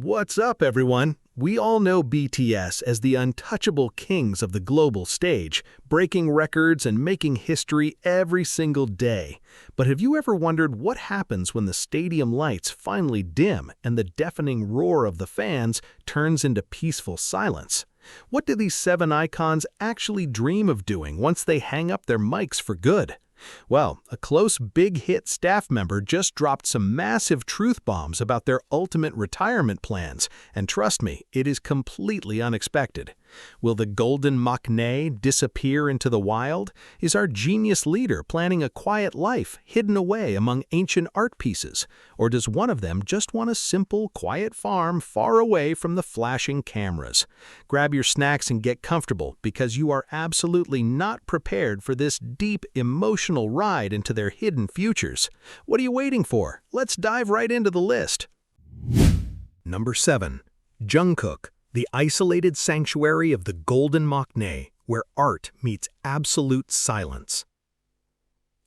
What's up, everyone? We all know BTS as the untouchable kings of the global stage, breaking records and making history every single day. But have you ever wondered what happens when the stadium lights finally dim and the deafening roar of the fans turns into peaceful silence? What do these seven icons actually dream of doing once they hang up their mics for good? Well, a close BigHit staff member just dropped some massive truth bombs about their ultimate retirement plans, and trust me, it is completely unexpected. Will the golden maknae disappear into the wild? Is our genius leader planning a quiet life hidden away among ancient art pieces? Or does one of them just want a simple, quiet farm far away from the flashing cameras? Grab your snacks and get comfortable because you are absolutely not prepared for this deep, emotional ride into their hidden futures. What are you waiting for? Let's dive right into the list. Number 7. Jungkook, the isolated sanctuary of the golden maknae, where art meets absolute silence.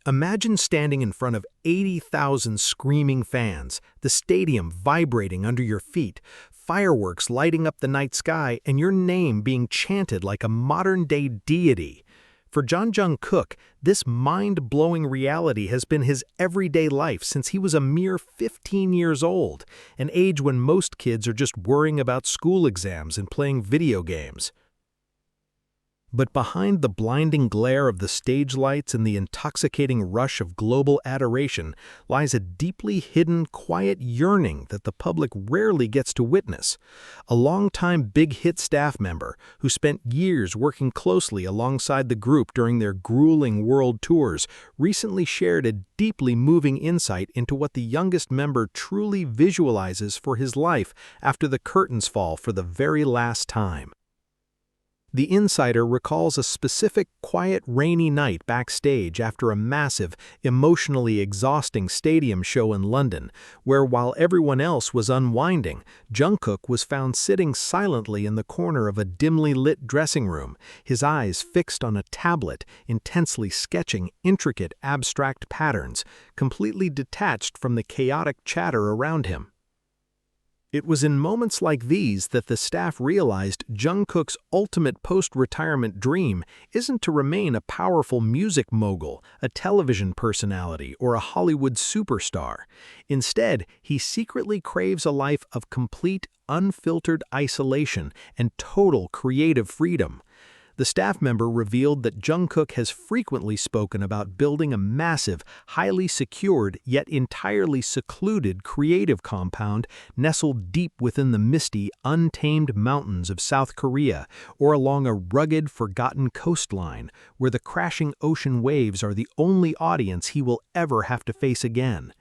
Imagine standing in front of 80,000 screaming fans, the stadium vibrating under your feet, fireworks lighting up the night sky, and your name being chanted like a modern-day deity. For Jungkook, this mind-blowing reality has been his everyday life since he was a mere 15 years old, an age when most kids are just worrying about school exams and playing video games. But behind the blinding glare of the stage lights and the intoxicating rush of global adoration lies a deeply hidden, quiet yearning that the public rarely gets to witness. A longtime BigHit staff member who spent years working closely alongside the group during their grueling world tours recently shared a deeply moving insight into what the youngest member truly visualizes for his life after the curtains fall for the very last time. The insider recalls a specific quiet, rainy night backstage after a massive, emotionally exhausting stadium show in London, where while everyone else was unwinding, Jungkook was found sitting silently in the corner of a dimly lit dressing room, his eyes fixed on a tablet, intensely sketching intricate, abstract patterns, completely detached from the chaotic chatter around him. It was in moments like these that the staff realized Jungkook's ultimate post-retirement dream isn't to remain a powerful music mogul, a television personality, or a Hollywood superstar. Instead, he secretly craves a life of complete, unfiltered isolation and total creative freedom. The staff member revealed that Jungkook has frequently spoken about building a massive, highly secured yet entirely secluded creative compound nestled deep within the misty, untamed mountains of South Korea or along a rugged, forgotten coastline where the crashing ocean waves are the only audience he will ever have to face again.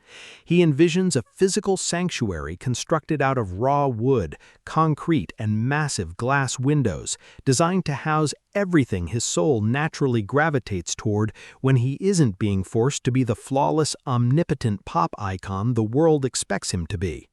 He envisions a physical sanctuary constructed out of raw wood, concrete, and massive glass windows, designed to house everything his soul naturally gravitates toward when he isn't being forced to be the flawless, omnipotent pop icon the world expects him to be.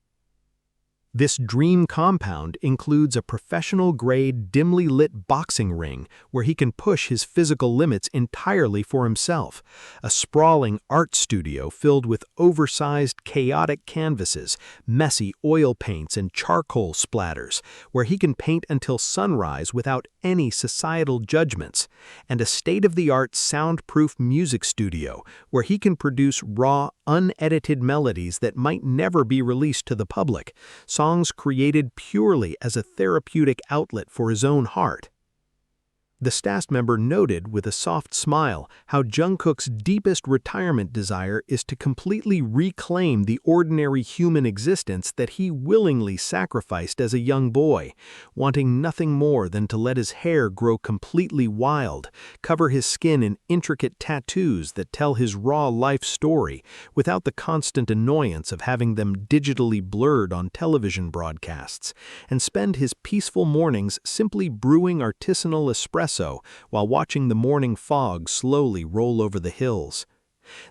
This dream compound includes a professional-grade, dimly lit boxing ring where he can push his physical limits entirely for himself, a sprawling art studio filled with oversized, chaotic canvases, messy oil paints, and charcoal splatters, where he can paint until sunrise without any societal judgments, and a state-of-the-art soundproof music studio where he can produce raw, unedited melodies that might never be released to the public, songs created purely as a therapeutic outlet for his own heart. The staff member noted with a soft smile how Jungkook's deepest retirement desire is to completely reclaim the ordinary human existence that he willingly sacrificed as a young boy, wanting nothing more than to let his hair grow completely wild, cover his skin in intricate tattoos that tell his raw life story without the constant annoyance of having them digitally blurred on television broadcasts, and spend his peaceful mornings simply brewing artisanal espresso while watching the morning fog slowly roll over the hills.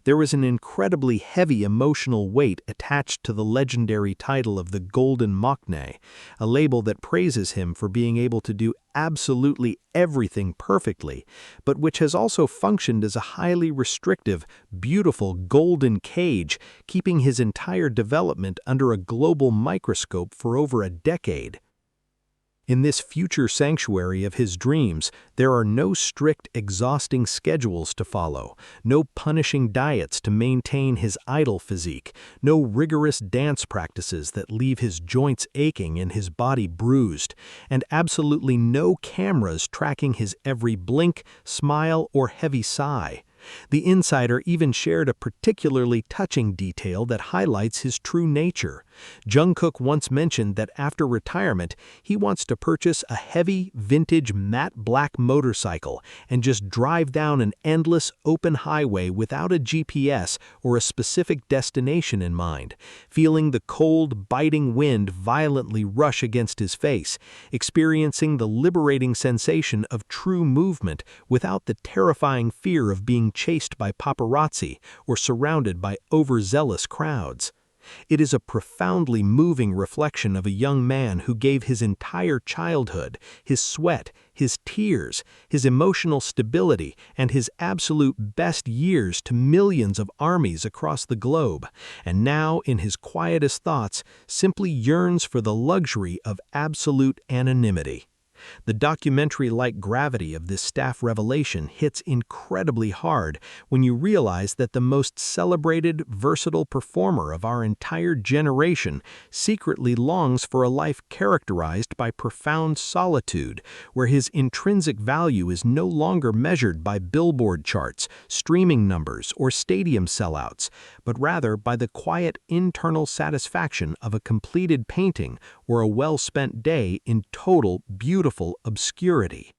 There was an incredibly heavy emotional weight attached to the legendary title of the Golden Maknae, a label that praises him for being able to do absolutely everything perfectly, but which has also functioned as a highly restrictive, beautiful golden cage, keeping his entire development under a global microscope for over a decade. In this future sanctuary of his dreams, there are no strict, exhausting schedules to follow, no punishing diets to maintain his idol physique, no rigorous dance practices that leave his joints aching and his body bruised, and absolutely no cameras tracking his every blink, smile, or heavy sigh. The insider even shared a particularly touching detail that highlights his true nature. Jungkook once mentioned that after retirement, he wants to purchase a heavy, vintage matte black motorcycle and just drive down an endless, open highway without a GPS or a specific destination in mind, feeling the cold, biting wind violently rush against his face, experiencing the liberating sensation of true movement without the terrifying fear of being chased by paparazzi or surrounded by overzealous crowds. It is a profoundly moving reflection of a young man who gave his entire childhood, his sweat, his tears, his emotional stability, and his absolute best years to millions of armies across the globe, and now, in his quietest thoughts, simply yearns for the luxury of absolute anonymity. The documentary-like gravity of this staff revelation hits incredibly hard when you realize that the most celebrated, versatile performer of our entire generation secretly longs for a life characterized by profound solitude, where his intrinsic value is no longer measured by Billboard charts, streaming numbers, or stadium sellouts, but rather by the quiet internal satisfaction of a completed painting or a well-spent day in total, beautiful obscurity.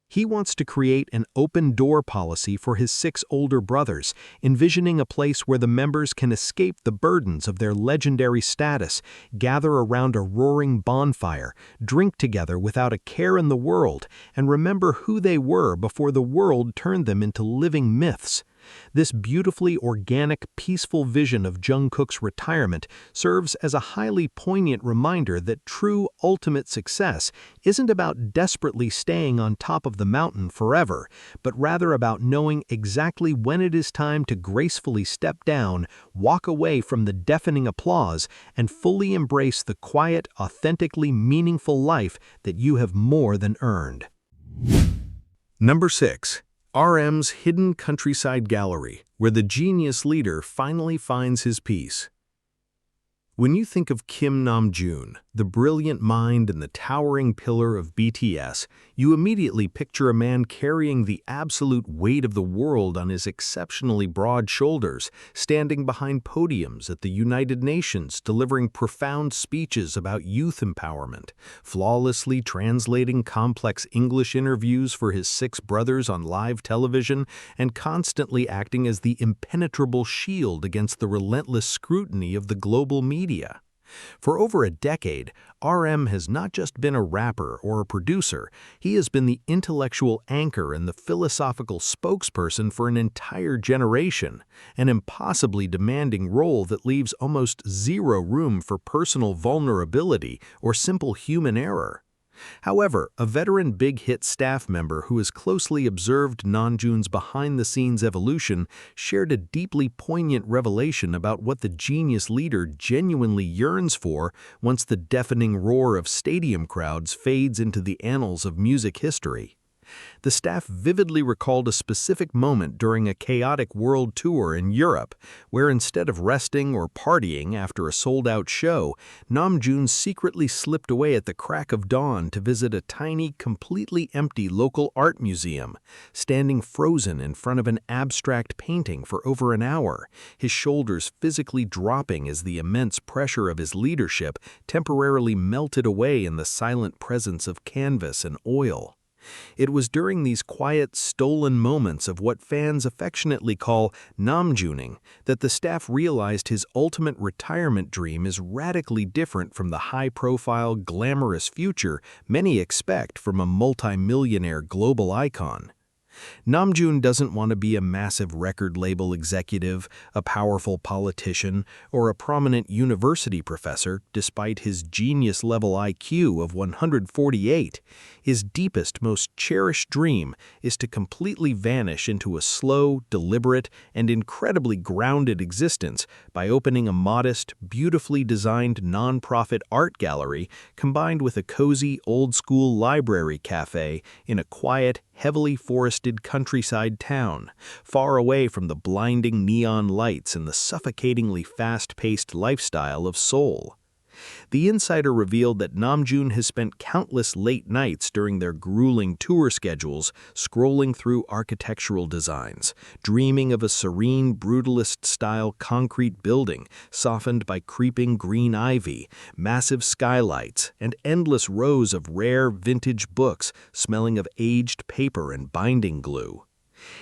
He wants to create an open-door policy for his 6 older brothers, envisioning a place where the members can escape the burdens of their legendary status, gather around a roaring bonfire, drink together without a care in the world, and remember who they were before the world turned them into living myths. This beautifully organic, peaceful vision of Jungkook's retirement serves as a highly poignant reminder that true ultimate success isn't about desperately staying on top of the mountain forever, but rather about knowing exactly when it is time to gracefully step down, walk away from the deafening applause, and fully embrace the quiet, authentically meaningful life that you have more than earned. Number 6. RM's hidden countryside gallery, where the genius leader finally finds his peace. When you think of Kim Namjoon, the brilliant mind and the towering pillar of BTS, you immediately picture a man carrying the absolute weight of the world on his exceptionally broad shoulders, standing behind podiums at the United Nations, delivering profound speeches about youth empowerment, flawlessly translating complex English interviews for his 6 brothers on live television, and constantly acting as the impenetrable shield against the relentless scrutiny of the global media. For over a decade, RM has not just been a rapper or a producer, he has been the intellectual anchor and the philosophical spokesperson for an entire generation, an impossibly demanding role that leaves almost zero room for personal vulnerability or simple human error. However, a veteran BigHit staff member who has closely observed Namjoon's behind-the-scenes evolution shared a deeply poignant revelation about what the genius leader genuinely yearns for once the deafening roar of stadium crowds fades into the annals of music history. The staff vividly recalled a specific moment during a chaotic world tour in Europe, where instead of resting or partying after a sold-out show, Namjoon secretly slipped away at the crack of dawn to visit a tiny, completely empty local art museum, standing frozen in front of an abstract painting for over an hour, his shoulders physically dropping as the immense pressure of his leadership temporarily melted away in the silent presence of canvas and oil. It was during these quiet, stolen moments of what fans affectionately call Namjooning that the staff realized his ultimate retirement dream is radically different from the high-profile, glamorous future many expect from a multi-millionaire global icon. Namjoon doesn't want to be a massive record label executive, a powerful politician, or a prominent university professor, despite his genius-level IQ of 148. His deepest, most cherished dream is to completely vanish into a slow, deliberate, and incredibly grounded existence by opening a modest, beautifully designed non-profit art gallery combined with a cozy, old-school library cafe in a quiet, heavily forested countryside town, far away from the blinding neon lights and the suffocatingly fast-paced lifestyle of Seoul. The insider revealed that Namjoon has spent countless late nights during their grueling tour schedules scrolling through architectural designs, dreaming of a serene, brutalist-style concrete building softened by creeping green ivy, massive skylights, and endless rows of rare vintage books smelling of aged paper and binding glue.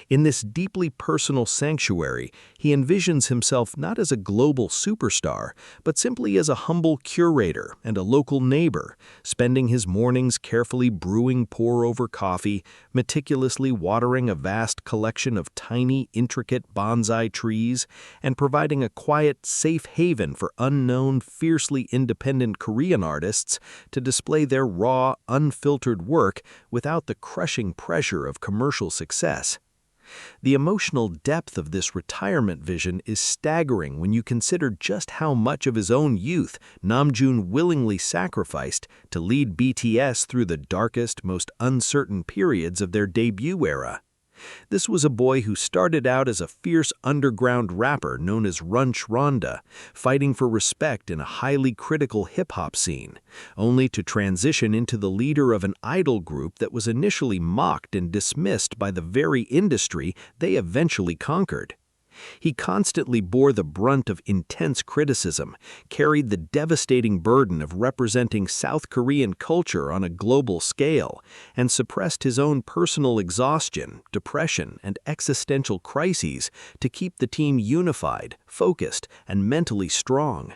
In this deeply personal sanctuary, he envisions himself not as a global superstar, but simply as a humble curator and a local neighbor, spending his mornings carefully brewing pour-over coffee, meticulously watering a vast collection of tiny, intricate bonsai trees, and providing a quiet, safe haven for unknown, fiercely independent Korean artists to display their raw, unfiltered work without the crushing pressure of commercial success. The emotional depth of this retirement vision is staggering when you consider just how much of his own youth Namjoon willingly sacrificed to lead BTS through the darkest, most uncertain periods of their debut era. This was a boy who started out as a fierce underground rapper known as Runch Ronda, fighting for respect in a highly critical hip-hop scene, only to transition into the leader of an idol group that was initially mocked and dismissed by the very industry they eventually conquered. He constantly bore the brunt of intense criticism, carried the devastating burden of representing South Korean culture on a global scale, and suppressed his own personal exhaustion, depression, and existential crises to keep the team unified, focused, and mentally strong.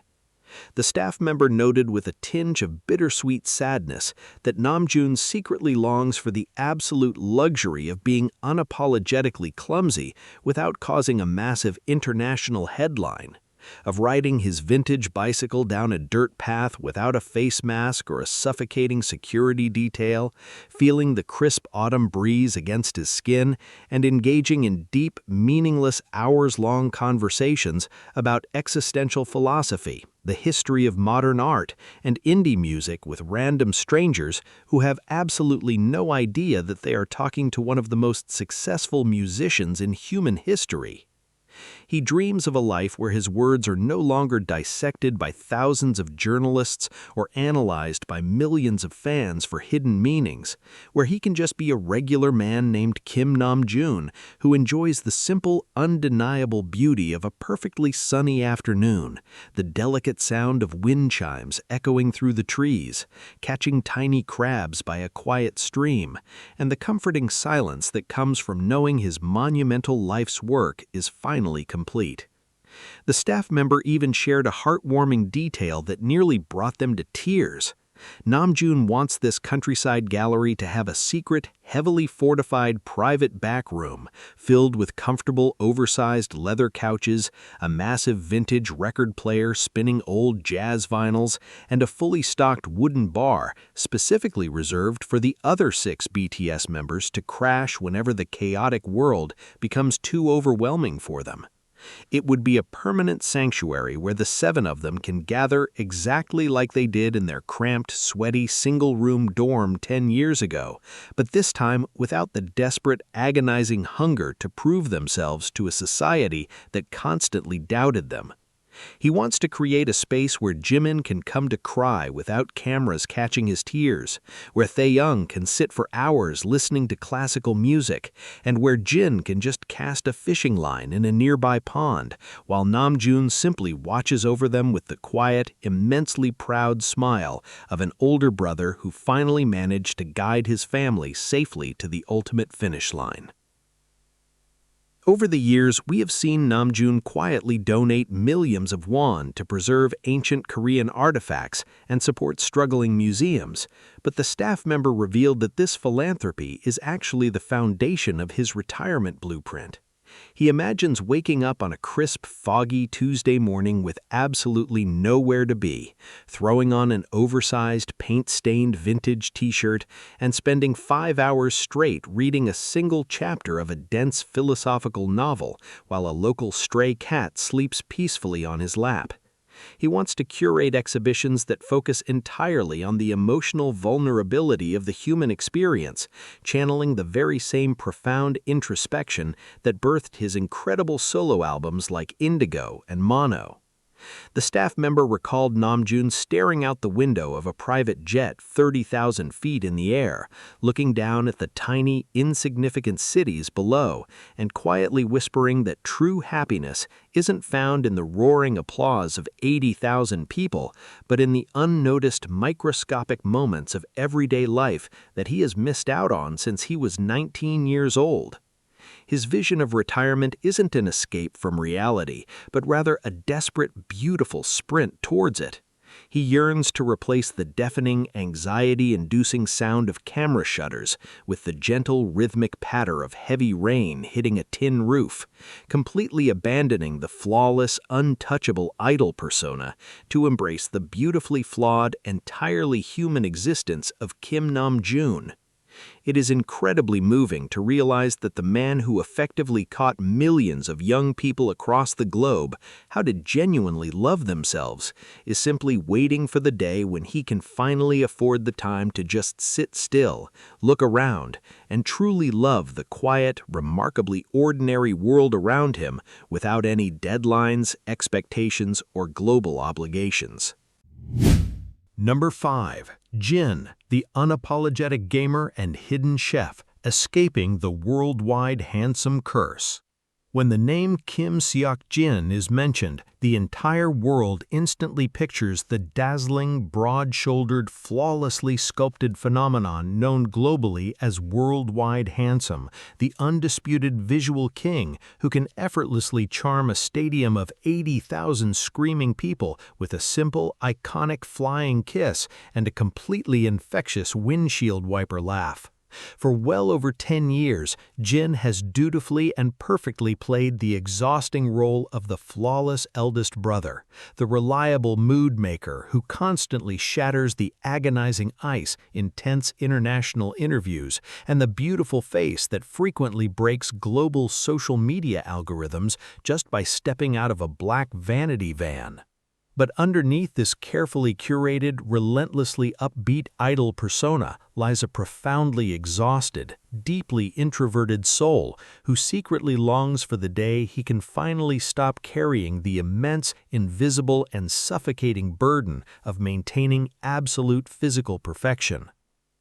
The staff member noted with a tinge of bittersweet sadness that Namjoon secretly longs for the absolute luxury of being unapologetically clumsy without causing a massive international headline, of riding his vintage bicycle down a dirt path without a face mask or a suffocating security detail, feeling the crisp autumn breeze against his skin, and engaging in deep, meaningless, hours-long conversations about existential philosophy, the history of modern art, and indie music with random strangers who have absolutely no idea that they are talking to one of the most successful musicians in human history. He dreams of a life where his words are no longer dissected by thousands of journalists or analyzed by millions of fans for hidden meanings, where he can just be a regular man named Kim Namjoon who enjoys the simple, undeniable beauty of a perfectly sunny afternoon, the delicate sound of wind chimes echoing through the trees, catching tiny crabs by a quiet stream, and the comforting silence that comes from knowing his monumental life's work is finally complete. The staff member even shared a heartwarming detail that nearly brought them to tears. Namjoon wants this countryside gallery to have a secret, heavily fortified private back room filled with comfortable, oversized leather couches, a massive vintage record player spinning old jazz vinyls, and a fully stocked wooden bar specifically reserved for the other 6 BTS members to crash whenever the chaotic world becomes too overwhelming for them. It would be a permanent sanctuary where the 7 of them can gather exactly like they did in their cramped, sweaty, single-room dorm 10 years ago, but this time without the desperate, agonizing hunger to prove themselves to a society that constantly doubted them. He wants to create a space where Jimin can come to cry without cameras catching his tears, where Taehyung can sit for hours listening to classical music, and where Jin can just cast a fishing line in a nearby pond, while Namjoon simply watches over them with the quiet, immensely proud smile of an older brother who finally managed to guide his family safely to the ultimate finish line. Over the years, we have seen Namjoon quietly donate millions of won to preserve ancient Korean artifacts and support struggling museums, but the staff member revealed that this philanthropy is actually the foundation of his retirement blueprint. He imagines waking up on a crisp, foggy Tuesday morning with absolutely nowhere to be, throwing on an oversized, paint-stained vintage t-shirt, and spending 5 hours straight reading a single chapter of a dense philosophical novel while a local stray cat sleeps peacefully on his lap. He wants to curate exhibitions that focus entirely on the emotional vulnerability of the human experience, channeling the very same profound introspection that birthed his incredible solo albums like Indigo and Mono. The staff member recalled Namjoon staring out the window of a private jet 30,000 feet in the air, looking down at the tiny, insignificant cities below, and quietly whispering that true happiness isn't found in the roaring applause of 80,000 people, but in the unnoticed microscopic moments of everyday life that he has missed out on since he was 19 years old. His vision of retirement isn't an escape from reality, but rather a desperate, beautiful sprint towards it. He yearns to replace the deafening, anxiety-inducing sound of camera shutters with the gentle, rhythmic patter of heavy rain hitting a tin roof, completely abandoning the flawless, untouchable idol persona to embrace the beautifully flawed, entirely human existence of Kim Namjoon. It is incredibly moving to realize that the man who effectively taught millions of young people across the globe how to genuinely love themselves is simply waiting for the day when he can finally afford the time to just sit still, look around, and truly love the quiet, remarkably ordinary world around him without any deadlines, expectations, or global obligations. Number 5. Jin, the unapologetic gamer and hidden chef, escaping the worldwide handsome curse. When the name Kim Seok-jin is mentioned, the entire world instantly pictures the dazzling, broad-shouldered, flawlessly sculpted phenomenon known globally as worldwide handsome, the undisputed visual king who can effortlessly charm a stadium of 80,000 screaming people with a simple, iconic flying kiss and a completely infectious windshield wiper laugh. For well over 10 years, Jin has dutifully and perfectly played the exhausting role of the flawless eldest brother, the reliable mood maker who constantly shatters the agonizing ice in tense international interviews, and the beautiful face that frequently breaks global social media algorithms just by stepping out of a black vanity van. But underneath this carefully curated, relentlessly upbeat idol persona lies a profoundly exhausted, deeply introverted soul who secretly longs for the day he can finally stop carrying the immense, invisible, and suffocating burden of maintaining absolute physical perfection.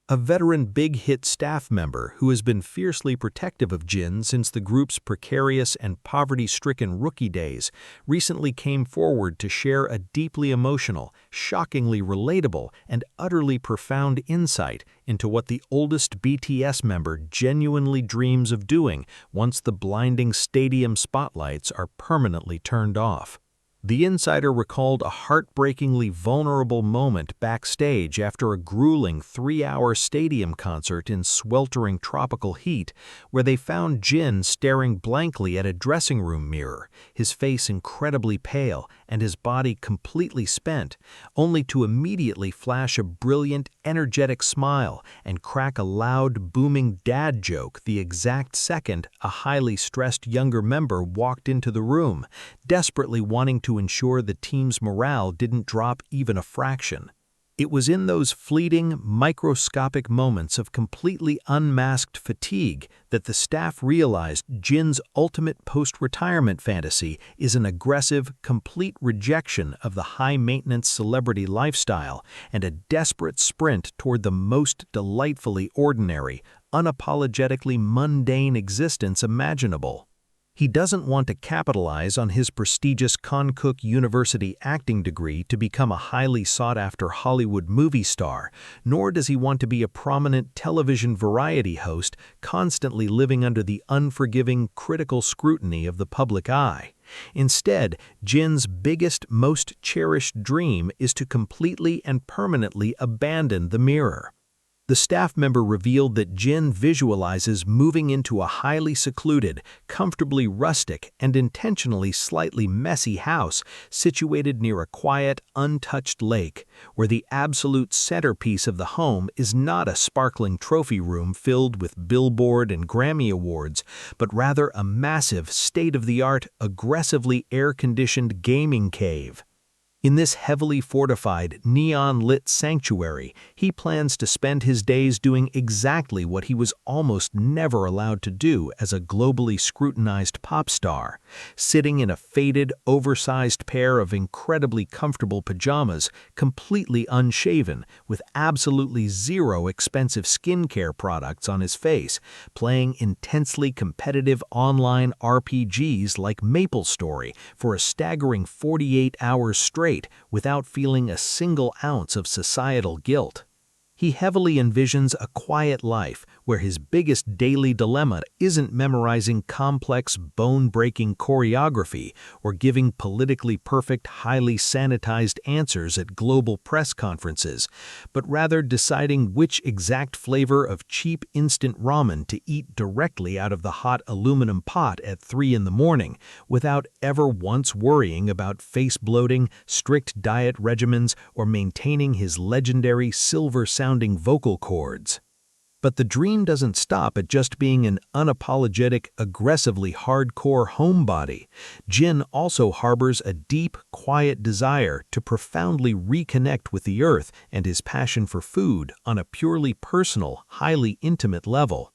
A veteran BigHit staff member who has been fiercely protective of Jin since the group's precarious and poverty-stricken rookie days recently came forward to share a deeply emotional, shockingly relatable, and utterly profound insight into what the oldest BTS member genuinely dreams of doing once the blinding stadium spotlights are permanently turned off. The insider recalled a heartbreakingly vulnerable moment backstage after a grueling 3-hour stadium concert in sweltering tropical heat, where they found Jin staring blankly at a dressing room mirror, his face incredibly pale and his body completely spent, only to immediately flash a brilliant, energetic smile and crack a loud, booming dad joke the exact second a highly stressed younger member walked into the room, desperately wanting to ensure the team's morale didn't drop even a fraction. It was in those fleeting, microscopic moments of completely unmasked fatigue that the staff realized Jin's ultimate post-retirement fantasy is an aggressive, complete rejection of the high-maintenance celebrity lifestyle and a desperate sprint toward the most delightfully ordinary, unapologetically mundane existence imaginable. He doesn't want to capitalize on his prestigious Jungkook University acting degree to become a highly sought-after Hollywood movie star, nor does he want to be a prominent television variety host constantly living under the unforgiving, critical scrutiny of the public eye. Instead, Jin's biggest, most cherished dream is to completely and permanently abandon the mirror. The staff member revealed that Jin visualizes moving into a highly secluded, comfortably rustic, and intentionally slightly messy house situated near a quiet, untouched lake, where the absolute centerpiece of the home is not a sparkling trophy room filled with Billboard and Grammy awards, but rather a massive, state-of-the-art, aggressively air-conditioned gaming cave. In this heavily fortified, neon-lit sanctuary, he plans to spend his days doing exactly what he was almost never allowed to do as a globally scrutinized pop star, sitting in a faded, oversized pair of incredibly comfortable pajamas, completely unshaven, with absolutely zero expensive skincare products on his face, playing intensely competitive online RPGs like MapleStory for a staggering 48 hours straight, without feeling a single ounce of societal guilt. He heavily envisions a quiet life where his biggest daily dilemma isn't memorizing complex, bone-breaking choreography or giving politically perfect, highly sanitized answers at global press conferences, but rather deciding which exact flavor of cheap instant ramen to eat directly out of the hot aluminum pot at 3 in the morning without ever once worrying about face bloating, strict diet regimens, or maintaining his legendary silver-sounding vocal cords. But the dream doesn't stop at just being an unapologetic, aggressively hardcore homebody. Jin also harbors a deep, quiet desire to profoundly reconnect with the earth and his passion for food on a purely personal, highly intimate level.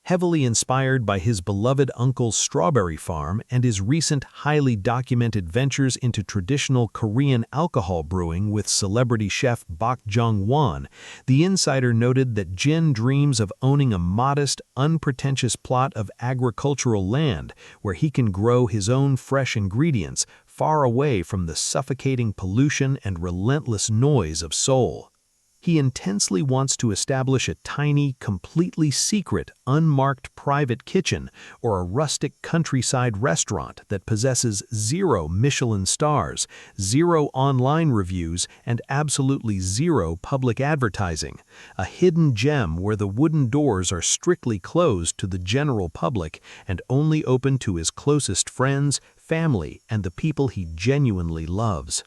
Heavily inspired by his beloved uncle's strawberry farm and his recent highly documented ventures into traditional Korean alcohol brewing with celebrity chef Bak Jong-won, the insider noted that Jin dreams of owning a modest, unpretentious plot of agricultural land where he can grow his own fresh ingredients far away from the suffocating pollution and relentless noise of Seoul. He intensely wants to establish a tiny, completely secret, unmarked private kitchen or a rustic countryside restaurant that possesses 0 Michelin stars, 0 online reviews, and absolutely 0 public advertising. A hidden gem where the wooden doors are strictly closed to the general public and only open to his closest friends, family, and the people he genuinely loves.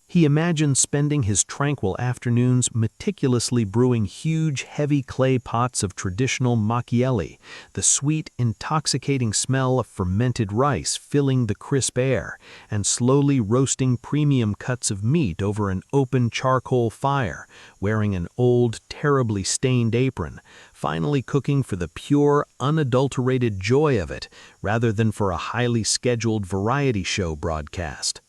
He imagines spending his tranquil afternoons meticulously brewing huge, heavy clay pots of traditional makgeolli, the sweet, intoxicating smell of fermented rice filling the crisp air, and slowly roasting premium cuts of meat over an open charcoal fire, wearing an old, terribly stained apron, finally cooking for the pure, unadulterated joy of it, rather than for a highly scheduled variety show broadcast.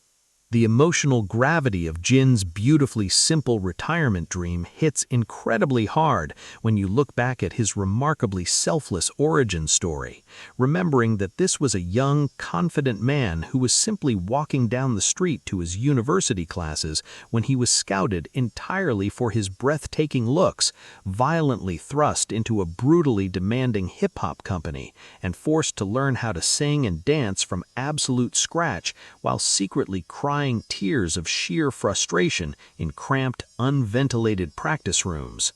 The emotional gravity of Jin's beautifully simple retirement dream hits incredibly hard when you look back at his remarkably selfless origin story, remembering that this was a young, confident man who was simply walking down the street to his university classes when he was scouted entirely for his breathtaking looks, violently thrust into a brutally demanding hip-hop company, and forced to learn how to sing and dance from absolute scratch while secretly crying tears of sheer frustration in cramped, unventilated practice rooms.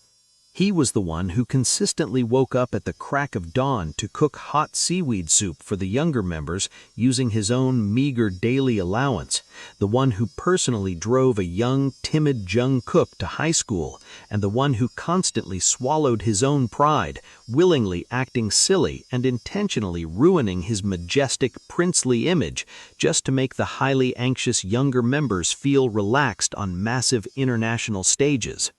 He was the one who consistently woke up at the crack of dawn to cook hot seaweed soup for the younger members using his own meager daily allowance, the one who personally drove a young, timid Jungkook to high school, and the one who constantly swallowed his own pride, willingly acting silly and intentionally ruining his majestic, princely image just to make the highly anxious younger members feel relaxed on massive international stages.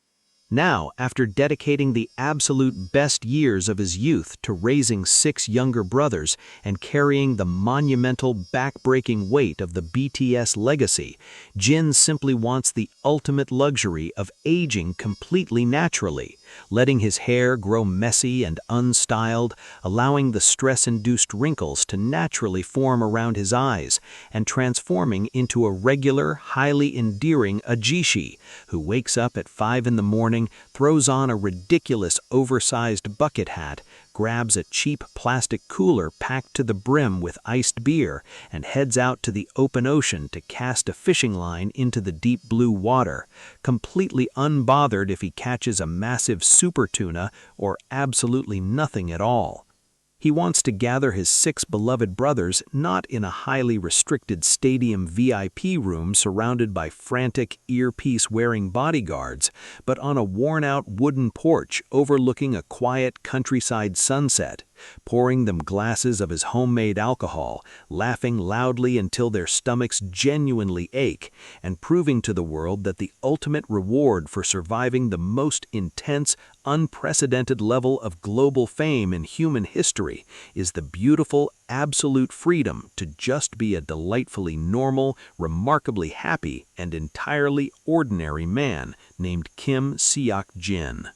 Now, after dedicating the absolute best years of his youth to raising 6 younger brothers and carrying the monumental, back-breaking weight of the BTS legacy, Jin simply wants the ultimate luxury of aging completely naturally, letting his hair grow messy and unstyled, allowing the stress-induced wrinkles to naturally form around his eyes, and transforming into a regular, highly endearing Ajishi, who wakes up at 5 in the morning, throws on a ridiculous oversized bucket hat, grabs a cheap plastic cooler packed to the brim with iced beer, and heads out to the open ocean to cast a fishing line into the deep blue water, completely unbothered if he catches a massive super tuna or absolutely nothing at all. He wants to gather his 6 beloved brothers not in a highly restricted stadium VIP room surrounded by frantic, earpiece-wearing bodyguards, but on a worn-out wooden porch overlooking a quiet countryside sunset, pouring them glasses of his homemade alcohol, laughing loudly until their stomachs genuinely ache, and proving to the world that the ultimate reward for surviving the most intense, unprecedented level of global fame in human history is the beautiful, absolute freedom to just be a delightfully normal, remarkably happy, and entirely ordinary man named Kim Seok-jin.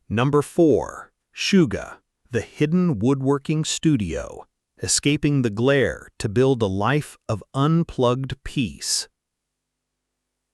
Number 4. Suga, the hidden woodworking studio, escaping the glare to build a life of unplugged peace.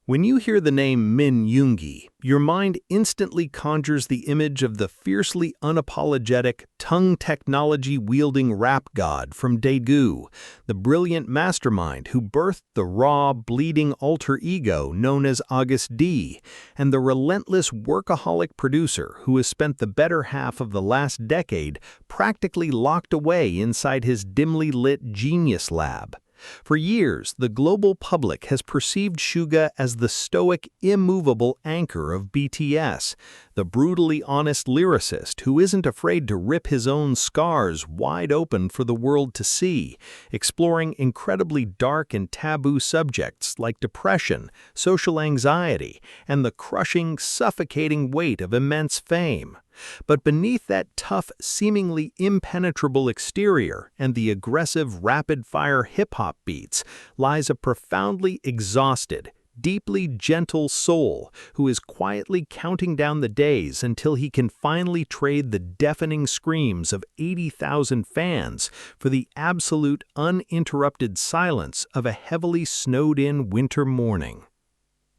When you hear the name Min Yoongi, your mind instantly conjures the image of the fiercely unapologetic, tongue technology-wielding rap god from Daegu, the brilliant mastermind who birthed the raw, bleeding alter ego known as August D, and the relentless workaholic producer who has spent the better half of the last decade practically locked away inside his dimly lit genius lab. For years, the global public has perceived Suga as the stoic, immovable anchor of BTS, the brutally honest lyricist who isn't afraid to rip his own scars wide open for the world to see, exploring incredibly dark and taboo subjects like depression, social anxiety, and the crushing, suffocating weight of immense fame. But beneath that tough, seemingly impenetrable exterior and the aggressive, rapid-fire hip-hop beats lies a profoundly exhausted, deeply gentle soul who is quietly counting down the days until he can finally trade the deafening screams of 80,000 fans for the absolute uninterrupted silence of a heavily snowed-in winter morning.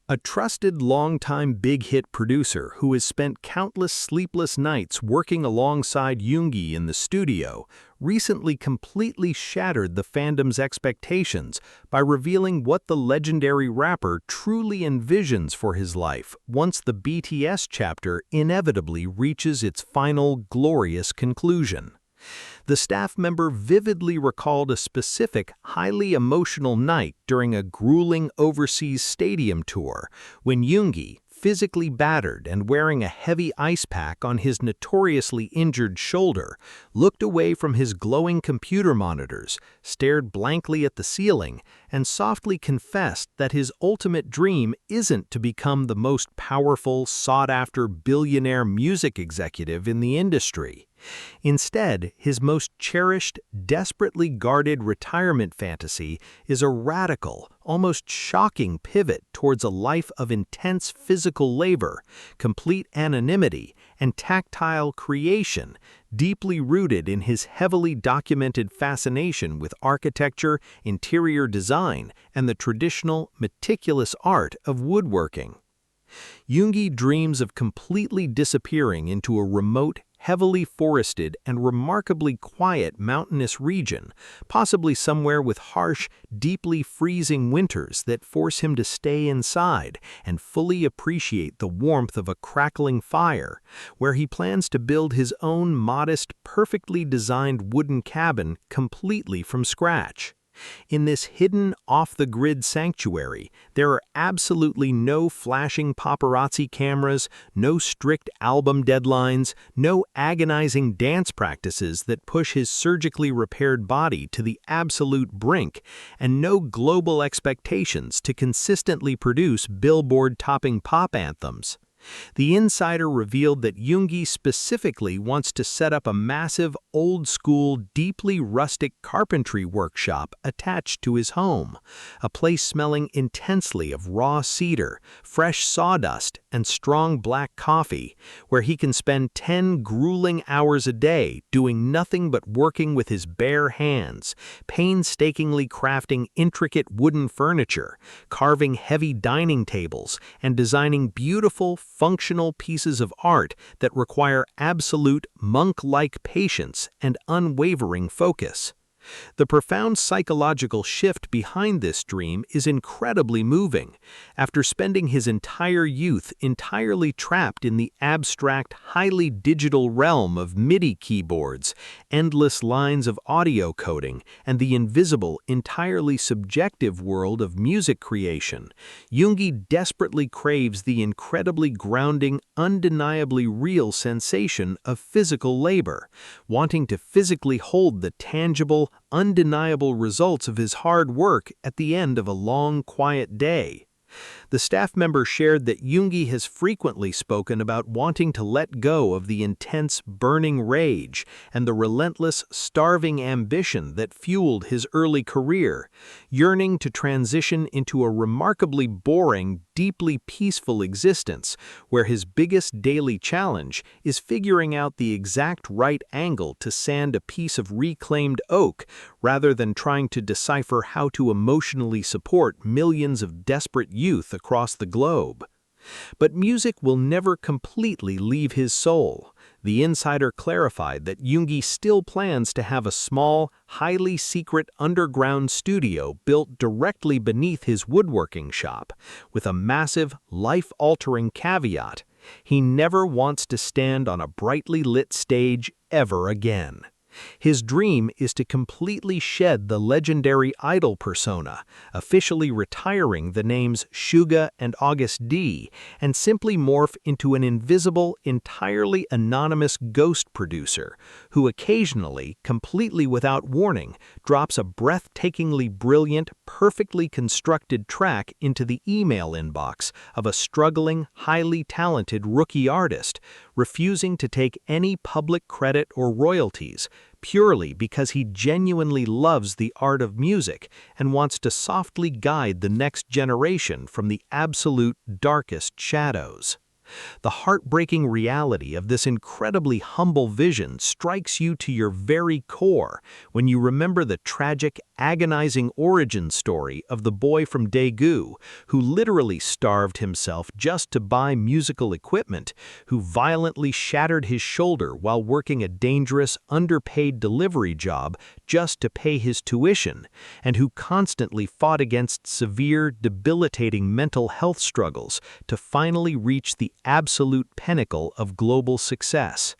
A trusted longtime BigHit producer who has spent countless sleepless nights working alongside Yoongi in the studio recently completely shattered the fandom's expectations by revealing what the legendary rapper truly envisions for his life once the BTS chapter inevitably reaches its final glorious conclusion. The staff member vividly recalled a specific, highly emotional night during a grueling overseas stadium tour when Yoongi, physically battered and wearing a heavy ice pack on his notoriously injured shoulder, looked away from his glowing computer monitors, stared blankly at the ceiling, and softly confessed that his ultimate dream isn't to become the most powerful, sought-after billionaire music executive in the industry. Instead, his most cherished, desperately guarded retirement fantasy is a radical, almost shocking pivot towards a life of intense physical labor, complete anonymity, and tactile creation, deeply rooted in his heavily documented fascination with architecture, interior design, and the traditional, meticulous art of woodworking. Yoongi dreams of completely disappearing into a remote, heavily forested and remarkably quiet mountainous region, possibly somewhere with harsh, deeply freezing winters that force him to stay inside and fully appreciate the warmth of a crackling fire, where he plans to build his own modest, perfectly designed wooden cabin completely from scratch. In this hidden, off-the-grid sanctuary, there are absolutely no flashing paparazzi cameras, no strict album deadlines, no agonizing dance practices that push his surgically repaired body to the absolute brink, and no global expectations to consistently produce billboard-topping pop anthems. The insider revealed that Yoongi specifically wants to set up a massive, old-school, deeply rustic carpentry workshop attached to his home, a place smelling intensely of raw cedar, fresh sawdust, and strong black coffee, where he can spend 10 grueling hours a day doing nothing but working with his bare hands, painstakingly crafting intricate wooden furniture, carving heavy dining tables, and designing beautiful, functional pieces of art that require absolute monk-like patience and unwavering focus. The profound psychological shift behind this dream is incredibly moving. After spending his entire youth entirely trapped in the abstract, highly digital realm of MIDI keyboards, endless lines of audio coding, and the invisible, entirely subjective world of music creation, Yoongi desperately craves the incredibly grounding, undeniably real sensation of physical labor, wanting to physically hold the tangible, undeniable results of his hard work at the end of a long, quiet day. The staff member shared that Yoongi has frequently spoken about wanting to let go of the intense, burning rage and the relentless, starving ambition that fueled his early career, yearning to transition into a remarkably boring, deeply peaceful existence where his biggest daily challenge is figuring out the exact right angle to sand a piece of reclaimed oak rather than trying to decipher how to emotionally support millions of desperate youth across the globe. But music will never completely leave his soul. The insider clarified that Yoongi still plans to have a small, highly secret underground studio built directly beneath his woodworking shop, with a massive, life-altering caveat: he never wants to stand on a brightly lit stage ever again. His dream is to completely shed the legendary idol persona, officially retiring the names Suga and August D, and simply morph into an invisible, entirely anonymous ghost producer, who occasionally, completely without warning, drops a breathtakingly brilliant, perfectly constructed track into the email inbox of a struggling, highly talented rookie artist, refusing to take any public credit or royalties, purely because he genuinely loves the art of music and wants to softly guide the next generation from the absolute darkest shadows. The heartbreaking reality of this incredibly humble vision strikes you to your very core when you remember the tragic, agonizing origin story of the boy from Daegu, who literally starved himself just to buy musical equipment, who violently shattered his shoulder while working a dangerous, underpaid delivery job just to pay his tuition, and who constantly fought against severe, debilitating mental health struggles to finally reach the absolute pinnacle of global success.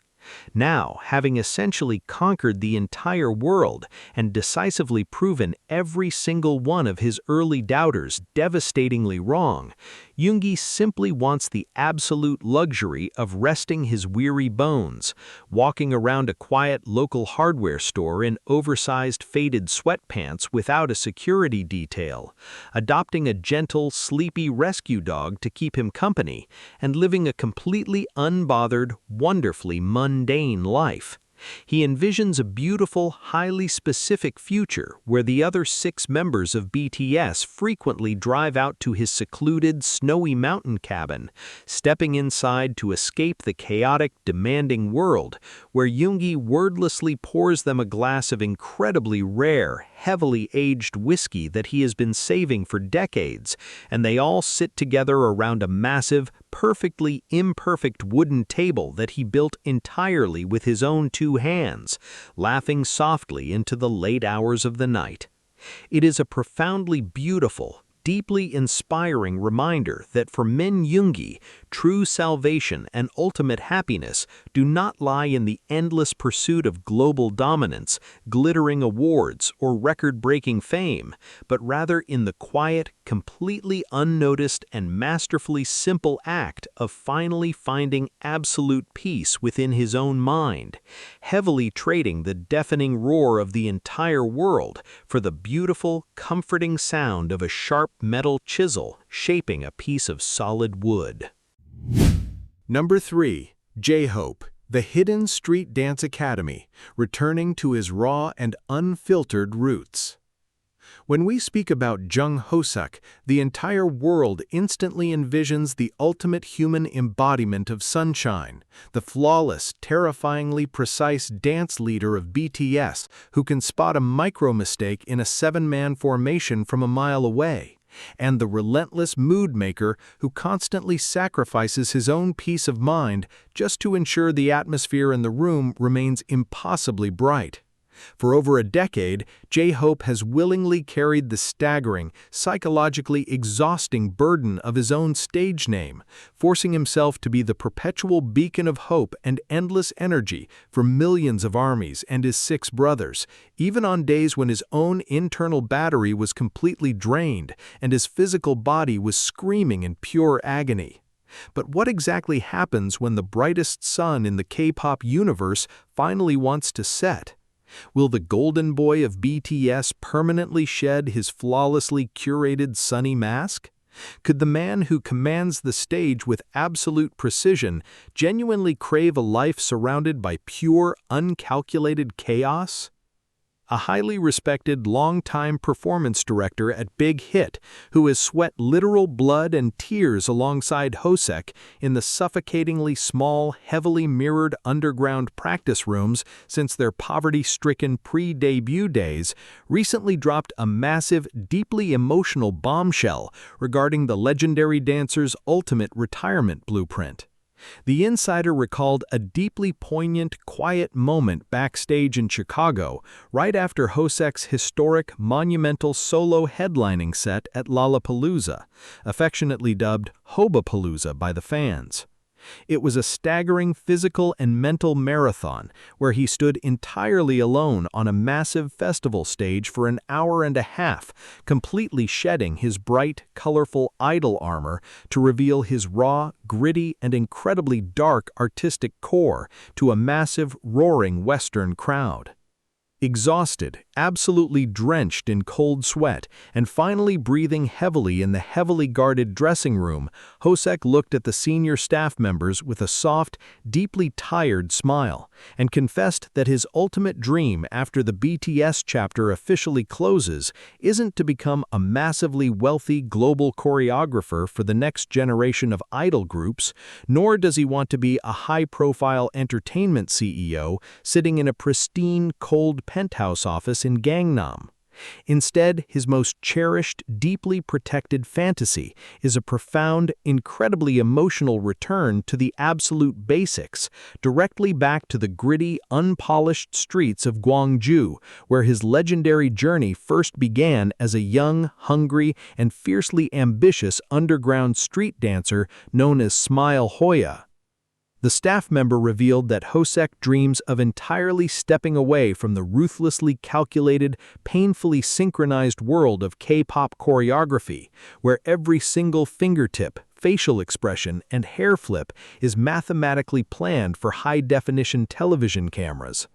Now, having essentially conquered the entire world and decisively proven every single one of his early doubters devastatingly wrong, Yoongi simply wants the absolute luxury of resting his weary bones, walking around a quiet local hardware store in oversized faded sweatpants without a security detail, adopting a gentle, sleepy rescue dog to keep him company, and living a completely unbothered, wonderfully mundane life. He envisions a beautiful, highly specific future where the other 6 members of BTS frequently drive out to his secluded, snowy mountain cabin, stepping inside to escape the chaotic, demanding world, where Yoongi wordlessly pours them a glass of incredibly rare, heavily aged whiskey that he has been saving for decades, and they all sit together around a massive, perfectly imperfect wooden table that he built entirely with his own 2 hands, laughing softly into the late hours of the night. It is a profoundly beautiful, deeply inspiring reminder that for Min Yoongi, true salvation and ultimate happiness do not lie in the endless pursuit of global dominance, glittering awards, or record-breaking fame, but rather in the quiet, completely unnoticed, and masterfully simple act of finally finding absolute peace within his own mind, heavily trading the deafening roar of the entire world for the beautiful, comforting sound of a sharp metal chisel shaping a piece of solid wood. Number 3. J-Hope, the Hidden Street Dance Academy, returning to his raw and unfiltered roots. When we speak about Jungkook, the entire world instantly envisions the ultimate human embodiment of sunshine, the flawless, terrifyingly precise dance leader of BTS who can spot a micro-mistake in a 7-man formation from a mile away, and the relentless mood maker who constantly sacrifices his own peace of mind just to ensure the atmosphere in the room remains impossibly bright. For over a decade, J-Hope has willingly carried the staggering, psychologically exhausting burden of his own stage name, forcing himself to be the perpetual beacon of hope and endless energy for millions of armies and his 6 brothers, even on days when his own internal battery was completely drained and his physical body was screaming in pure agony. But what exactly happens when the brightest sun in the K-pop universe finally wants to set? Will the golden boy of BTS permanently shed his flawlessly curated sunny mask? Could the man who commands the stage with absolute precision genuinely crave a life surrounded by pure, uncalculated chaos? A highly respected long-time performance director at BigHit, who has sweat literal blood and tears alongside Hosek in the suffocatingly small, heavily mirrored underground practice rooms since their poverty-stricken pre-debut days, recently dropped a massive, deeply emotional bombshell regarding the legendary dancer's ultimate retirement blueprint. The insider recalled a deeply poignant, quiet moment backstage in Chicago right after Hosek's historic, monumental solo headlining set at Lollapalooza, affectionately dubbed Hobapalooza by the fans. It was a staggering physical and mental marathon where he stood entirely alone on a massive festival stage for an hour and a half, completely shedding his bright, colorful idol armor to reveal his raw, gritty, and incredibly dark artistic core to a massive, roaring Western crowd. Exhausted, absolutely drenched in cold sweat, and finally breathing heavily in the heavily guarded dressing room, Hosek looked at the senior staff members with a soft, deeply tired smile, and confessed that his ultimate dream after the BTS chapter officially closes isn't to become a massively wealthy global choreographer for the next generation of idol groups, nor does he want to be a high-profile entertainment CEO sitting in a pristine, cold penthouse office in Gangnam. Instead, his most cherished, deeply protected fantasy is a profound, incredibly emotional return to the absolute basics, directly back to the gritty, unpolished streets of Gwangju, where his legendary journey first began as a young, hungry, and fiercely ambitious underground street dancer known as Smile Hoya. The staff member revealed that Hosek dreams of entirely stepping away from the ruthlessly calculated, painfully synchronized world of K-pop choreography, where every single fingertip, facial expression, and hair flip is mathematically planned for high-definition television cameras.